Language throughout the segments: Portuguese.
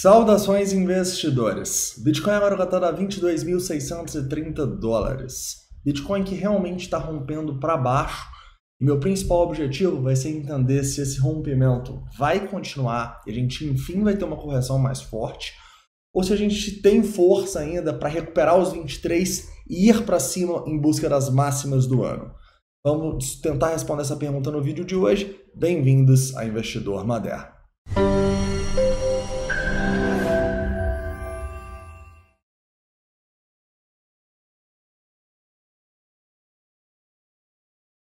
Saudações investidores! Bitcoin agora cotado a 22.630 dólares. Bitcoin que realmente está rompendo para baixo. E meu principal objetivo vai ser entender se esse rompimento vai continuar e a gente enfim vai ter uma correção mais forte, ou se a gente tem força ainda para recuperar os 23 e ir para cima em busca das máximas do ano. Vamos tentar responder essa pergunta no vídeo de hoje. Bem-vindos a Investidor Moderno.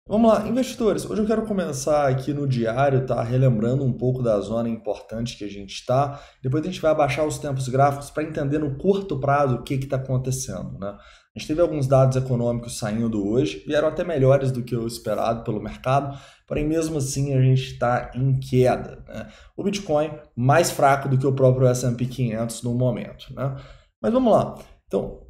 Vamos lá, investidores, hoje eu quero começar aqui no diário, tá? Relembrando um pouco da zona importante que a gente está. Depois a gente vai abaixar os tempos gráficos para entender no curto prazo o que está acontecendo, né? A gente teve alguns dados econômicos saindo hoje, vieram até melhores do que o esperado pelo mercado, porém mesmo assim a gente está em queda, né? O Bitcoin mais fraco do que o próprio S&P 500 no momento, né? Mas vamos lá, então...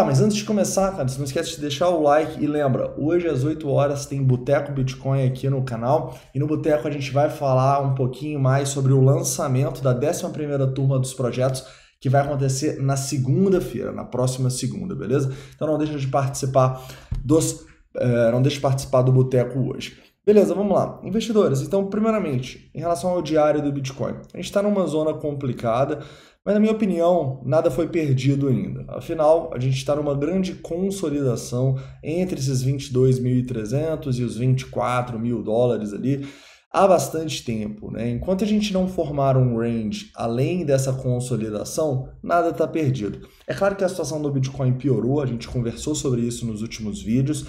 mas antes de começar, cara, não esquece de deixar o like e lembra, hoje às 8 horas tem Boteco Bitcoin aqui no canal e no Boteco a gente vai falar um pouquinho mais sobre o lançamento da 11ª turma dos projetos que vai acontecer na segunda-feira, na próxima segunda, beleza? Então não deixa de participar do Boteco hoje. Beleza, vamos lá. Investidores, então primeiramente, em relação ao diário do Bitcoin, a gente está numa zona complicada, mas na minha opinião, nada foi perdido ainda. Afinal, a gente está numa grande consolidação entre esses 22.300 e os 24 mil dólares ali há bastante tempo, né? Enquanto a gente não formar um range além dessa consolidação, nada está perdido. É claro que a situação do Bitcoin piorou, a gente conversou sobre isso nos últimos vídeos,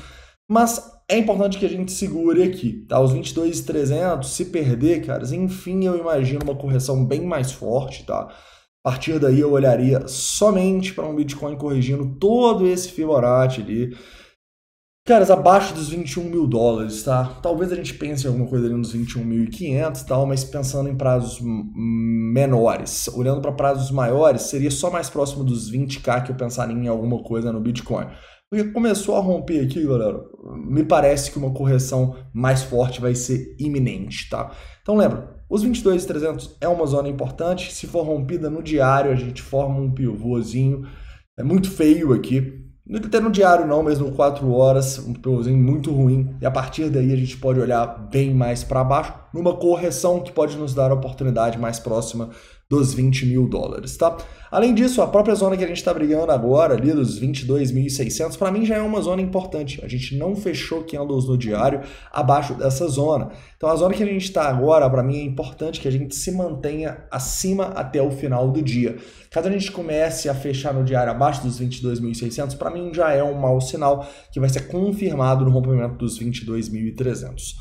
mas é importante que a gente segure aqui, tá? Os 22.300, se perder, caras, enfim, eu imagino uma correção bem mais forte, tá? A partir daí eu olharia somente para um Bitcoin corrigindo todo esse Fibonacci ali. Caras, abaixo dos 21 mil dólares, tá? Talvez a gente pense em alguma coisa ali nos 21.500 e tal, mas pensando em prazos menores. Olhando para prazos maiores, seria só mais próximo dos 20k que eu pensaria em alguma coisa no Bitcoin. Porque começou a romper aqui, galera, me parece que uma correção mais forte vai ser iminente, tá? Então lembra, os 22.300 é uma zona importante, se for rompida no diário, a gente forma um pivôzinho, é muito feio aqui, até no diário não, mas no 4 horas, um pivôzinho muito ruim, e a partir daí a gente pode olhar bem mais para baixo, numa correção que pode nos dar a oportunidade mais próxima dos 20 mil dólares, tá? Além disso, a própria zona que a gente está brigando agora, ali dos 22.600, para mim já é uma zona importante. A gente não fechou candles no diário abaixo dessa zona. Então a zona que a gente está agora, para mim é importante que a gente se mantenha acima até o final do dia. Caso a gente comece a fechar no diário abaixo dos 22.600, para mim já é um mau sinal que vai ser confirmado no rompimento dos 22.300.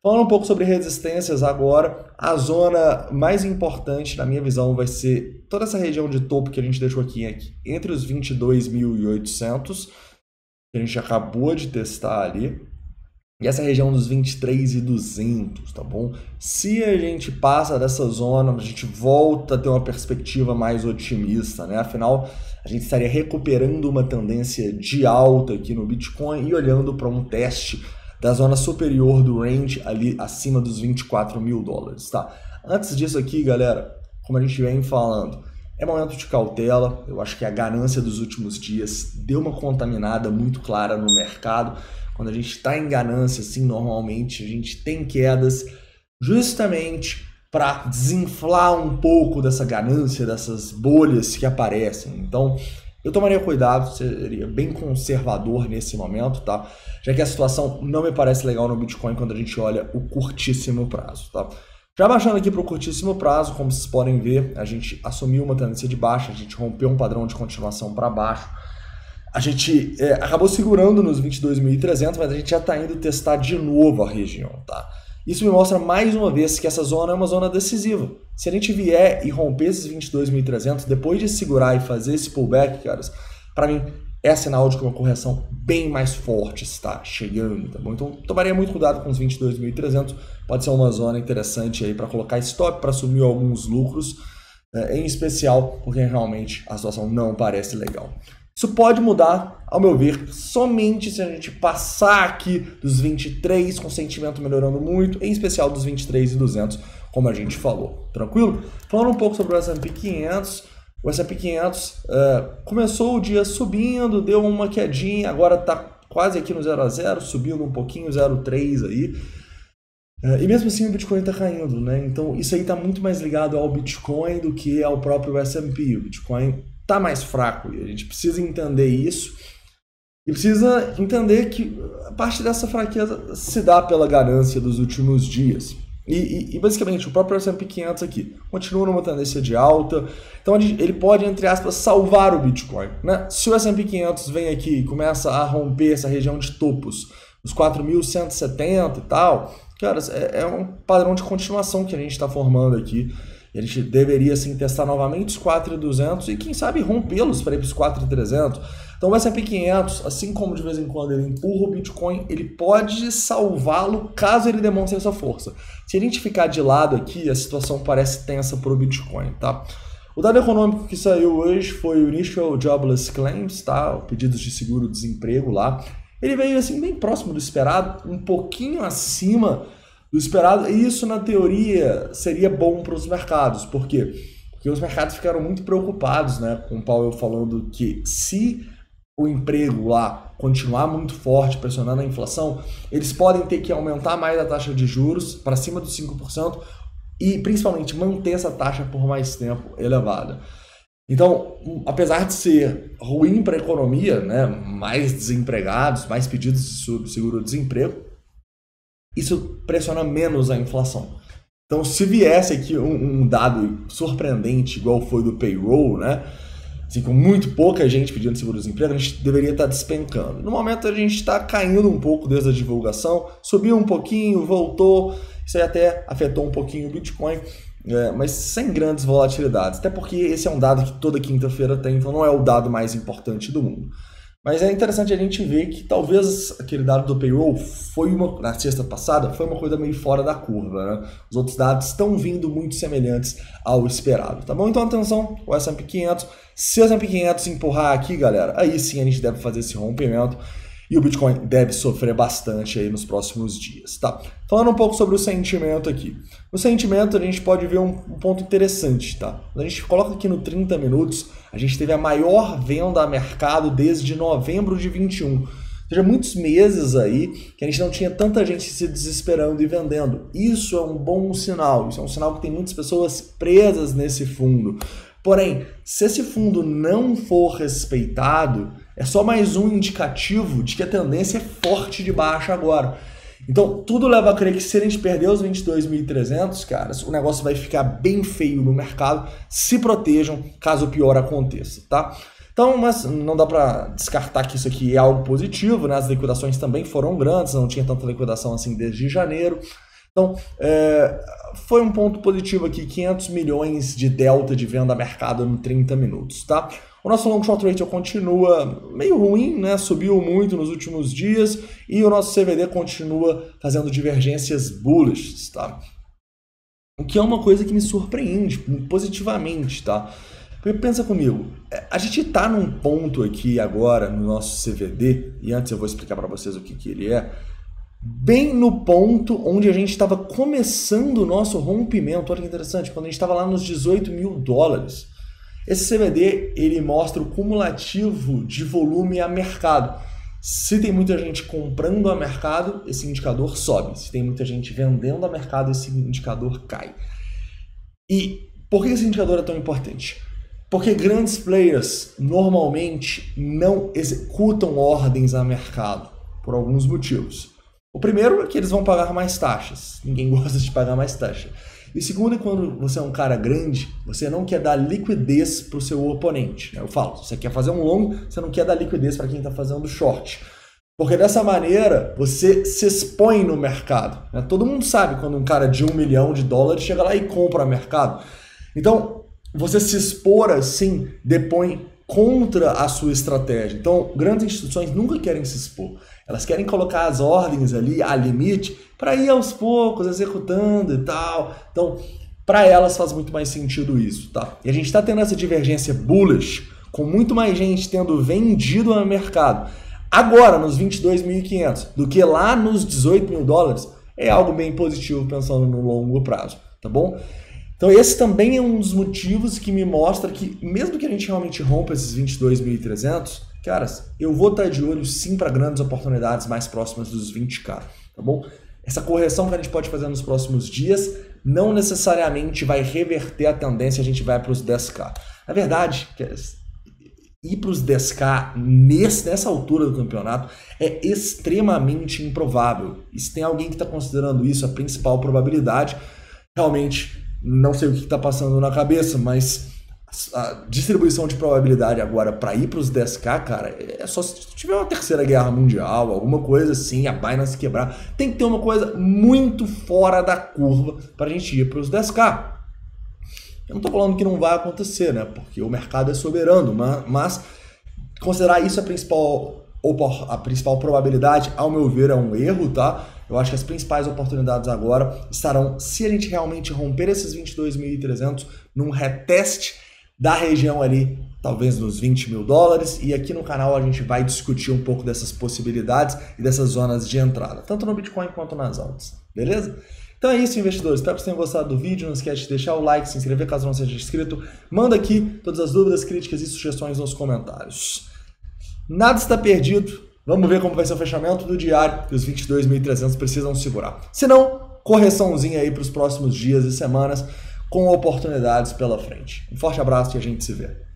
Falando um pouco sobre resistências agora, a zona mais importante, na minha visão, vai ser toda essa região de topo que a gente deixou aqui entre os 22.800, que a gente acabou de testar ali, e essa região dos 23.200, tá bom? Se a gente passa dessa zona, a gente volta a ter uma perspectiva mais otimista, né? Afinal, a gente estaria recuperando uma tendência de alta aqui no Bitcoin e olhando para um teste da zona superior do range, ali acima dos 24 mil dólares, tá? Antes disso aqui, galera, como a gente vem falando, é momento de cautela. Eu acho que a ganância dos últimos dias deu uma contaminada muito clara no mercado. Quando a gente está em ganância, assim, normalmente a gente tem quedas justamente para desinflar um pouco dessa ganância, dessas bolhas que aparecem. Então, eu tomaria cuidado, seria bem conservador nesse momento, tá? Já que a situação não me parece legal no Bitcoin quando a gente olha o curtíssimo prazo, tá? Já baixando aqui para o curtíssimo prazo, como vocês podem ver, a gente assumiu uma tendência de baixa, a gente rompeu um padrão de continuação para baixo. A gente acabou segurando nos 22.300, mas a gente já está indo testar de novo a região, tá? Isso me mostra mais uma vez que essa zona é uma zona decisiva. Se a gente vier e romper esses 22.300, depois de segurar e fazer esse pullback, caras, para mim é sinal de que uma correção bem mais forte está chegando, tá bom? Então tomaria muito cuidado com os 22.300, pode ser uma zona interessante aí para colocar stop, para assumir alguns lucros, em especial porque realmente a situação não parece legal. Isso pode mudar, ao meu ver, somente se a gente passar aqui dos 23, com o sentimento melhorando muito, em especial dos 23.200, como a gente falou. Tranquilo? Falando um pouco sobre o S&P 500, o S&P 500 começou o dia subindo, deu uma quedinha, agora está quase aqui no 0 a 0, subindo um pouquinho, 0,3 aí. E mesmo assim o Bitcoin está caindo, né? Então isso aí está muito mais ligado ao Bitcoin do que ao próprio S&P. O Bitcoin está mais fraco e a gente precisa entender isso. E precisa entender que parte dessa fraqueza se dá pela ganância dos últimos dias. E basicamente o próprio S&P 500 aqui continua numa tendência de alta. Então ele pode, entre aspas, salvar o Bitcoin, né? Se o S&P 500 vem aqui e começa a romper essa região de topos, os 4.170 e tal... Cara, é um padrão de continuação que a gente está formando aqui. E a gente deveria, sim, testar novamente os 4.200 e, quem sabe, rompê-los para ir para os 4.300. Então, o S&P 500, assim como de vez em quando ele empurra o Bitcoin, ele pode salvá-lo caso ele demonstre essa força. Se a gente ficar de lado aqui, a situação parece tensa para o Bitcoin, tá? O dado econômico que saiu hoje foi o Initial Jobless Claims, tá? Pedidos de seguro-desemprego lá. Ele veio assim bem próximo do esperado, um pouquinho acima do esperado, e isso na teoria seria bom para os mercados. Por quê? Porque os mercados ficaram muito preocupados, né, com o Powell falando que se o emprego lá continuar muito forte, pressionando a inflação, eles podem ter que aumentar mais a taxa de juros para cima dos 5% e principalmente manter essa taxa por mais tempo elevada. Então, apesar de ser ruim para a economia, né, mais desempregados, mais pedidos de seguro-desemprego, isso pressiona menos a inflação. Então, se viesse aqui um dado surpreendente, igual foi do payroll, né, assim, com muito pouca gente pedindo seguro-desemprego, a gente deveria estar despencando. No momento, a gente está caindo um pouco desde a divulgação, subiu um pouquinho, voltou, isso aí até afetou um pouquinho o Bitcoin, mas sem grandes volatilidades, até porque esse é um dado que toda quinta-feira tem, então não é o dado mais importante do mundo. Mas é interessante a gente ver que talvez aquele dado do payroll na sexta passada, foi uma coisa meio fora da curva, né? Os outros dados estão vindo muito semelhantes ao esperado, tá bom? Então atenção, o S&P 500, se o S&P 500 empurrar aqui, galera, aí sim a gente deve fazer esse rompimento. E o Bitcoin deve sofrer bastante aí nos próximos dias, tá? Falando um pouco sobre o sentimento aqui. No sentimento a gente pode ver um ponto interessante, tá? Quando a gente coloca aqui no 30 minutos, a gente teve a maior venda a mercado desde novembro de 21. Ou seja, muitos meses aí que a gente não tinha tanta gente se desesperando e vendendo. Isso é um bom sinal, isso é um sinal que tem muitas pessoas presas nesse fundo. Porém, se esse fundo não for respeitado, é só mais um indicativo de que a tendência é forte de baixa agora. Então, tudo leva a crer que se a gente perder os 22.300, cara, o negócio vai ficar bem feio no mercado. Se protejam caso o pior aconteça, tá? Então, mas não dá para descartar que isso aqui é algo positivo, né? As liquidações também foram grandes, não tinha tanta liquidação assim desde janeiro. Então, foi um ponto positivo aqui, 500 milhões de delta de venda a mercado em 30 minutos, tá? O nosso long short ratio continua meio ruim, né? Subiu muito nos últimos dias e o nosso CVD continua fazendo divergências bullish, tá? O que é uma coisa que me surpreende positivamente, tá? Porque pensa comigo, a gente tá num ponto aqui agora no nosso CVD, e antes eu vou explicar para vocês o que ele é, bem no ponto onde a gente estava começando o nosso rompimento. Olha que interessante, quando a gente estava lá nos 18 mil dólares. Esse CVD, ele mostra o cumulativo de volume a mercado. Se tem muita gente comprando a mercado, esse indicador sobe. Se tem muita gente vendendo a mercado, esse indicador cai. E por que esse indicador é tão importante? Porque grandes players normalmente não executam ordens a mercado, por alguns motivos. O primeiro é que eles vão pagar mais taxas. Ninguém gosta de pagar mais taxa. E o segundo é quando você é um cara grande, você não quer dar liquidez para o seu oponente. Eu falo, se você quer fazer um long, você não quer dar liquidez para quem está fazendo short. Porque dessa maneira, você se expõe no mercado. Todo mundo sabe quando um cara de $1 milhão chega lá e compra o mercado. Então, você se expor assim, depõe contra a sua estratégia. Então, grandes instituições nunca querem se expor. Elas querem colocar as ordens ali a limite para ir aos poucos, executando e tal. Então, para elas faz muito mais sentido isso, tá? E a gente está tendo essa divergência bullish, com muito mais gente tendo vendido no mercado agora nos 22.500 do que lá nos 18 mil dólares, é algo bem positivo pensando no longo prazo. tá bom? Então esse também é um dos motivos que me mostra que, mesmo que a gente realmente rompa esses 22.300, caras, eu vou estar de olho sim para grandes oportunidades mais próximas dos 20k, tá bom? Essa correção que a gente pode fazer nos próximos dias não necessariamente vai reverter a tendência, a gente vai para os 10k. Na verdade, ir para os 10k nessa altura do campeonato é extremamente improvável. E se tem alguém que está considerando isso a principal probabilidade, realmente não sei o que está passando na cabeça, mas a distribuição de probabilidade agora para ir para os 10k, cara, é só se tiver uma terceira guerra mundial, alguma coisa assim, a Binance quebrar. Tem que ter uma coisa muito fora da curva para a gente ir para os 10k. Eu não estou falando que não vai acontecer, né? Porque o mercado é soberano, mas considerar isso a principal probabilidade, ao meu ver, é um erro, tá? Eu acho que as principais oportunidades agora estarão, se a gente realmente romper esses 22.300, num reteste da região ali, talvez nos 20 mil dólares, e aqui no canal a gente vai discutir um pouco dessas possibilidades e dessas zonas de entrada, tanto no Bitcoin quanto nas altas, beleza? Então é isso, investidores. Espero que vocês tenham gostado do vídeo. Não esquece de deixar o like, se inscrever caso não seja inscrito. Manda aqui todas as dúvidas, críticas e sugestões nos comentários. Nada está perdido. Vamos ver como vai ser o fechamento do diário que os 22.300 precisam segurar. Se não, correçãozinha aí para os próximos dias e semanas com oportunidades pela frente. Um forte abraço e a gente se vê.